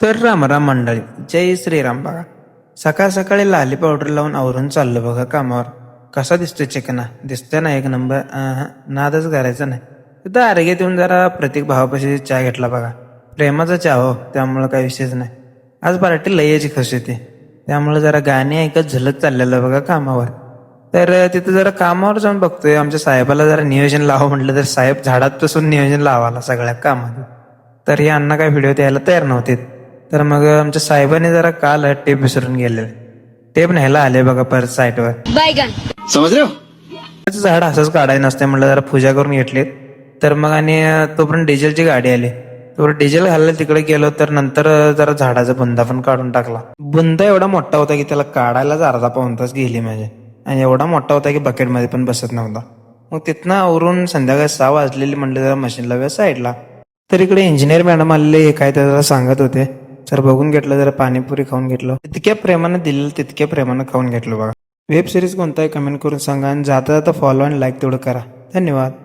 तर रामराम मंडळी, जय श्रीराम. बघा, सकाळ सकाळी लाली पावडर लावून आवरून चाललं बघा कामावर. कसा दिसतोय चिकना? दिसतोय ना एक नंबर. नादच करायचा नाही. तिथं अर्घ्यात येऊन जरा प्रतीक भावापाशी चहा घेतला बघा. प्रेमाचा चहा हो, त्यामुळं काही विषयच नाही. आज पार्टी लय याची खुश होती, त्यामुळे जरा गाणी ऐकत झलक चाललेलं बघा कामावर. तर तिथं जरा कामावर जाऊन बघतोय, आमच्या साहेबाला जरा नियोजन लावा म्हटलं तर साहेब झाडात बसून नियोजन लावाला सगळ्या कामात. तर हे अण्णा काय व्हिडिओ द्यायला तयार नव्हते. तर मग आमच्या साहेबांनी जरा काल टेप विसरून गेले. टेप न्यायला आले बघा परत साईटवर. समझ रहे हो? त्याचं झाड असंच काढायला नसते म्हटलं, जरा पूजा करून घेतली. तर मग आणि तोपर्यंत डिझेलची गाडी आली. तो डिझेल घालायला तिकडे गेलो, तर नंतर जरा झाडाचा बुंदा पण काढून टाकला. बुंदा एवढा मोठा होता की त्याला काढायलाच अर्धा पाऊण तास गेली माझे. आणि एवढा मोठा होता की बकेटमध्ये पण बसत नव्हता. मग तिथनं आवरून संध्याकाळी 6 वाजलेली म्हणलं जरा मशीन लावूया साईडला. तर इकडे इंजिनियर मॅडम आलेले, काय त्याला सांगत होते. तर बघून घेतलं, जरा पाणीपुरी खाऊन घेतलं. तितक्या प्रेमानं दिलेलं तितक्या प्रेमानं खाऊन घेतलं बघा. वेब सिरीज कोणता आहे कमेंट करून सांगा, आणि जाता जाता फॉलो आणि लाईक तेवढं करा. धन्यवाद.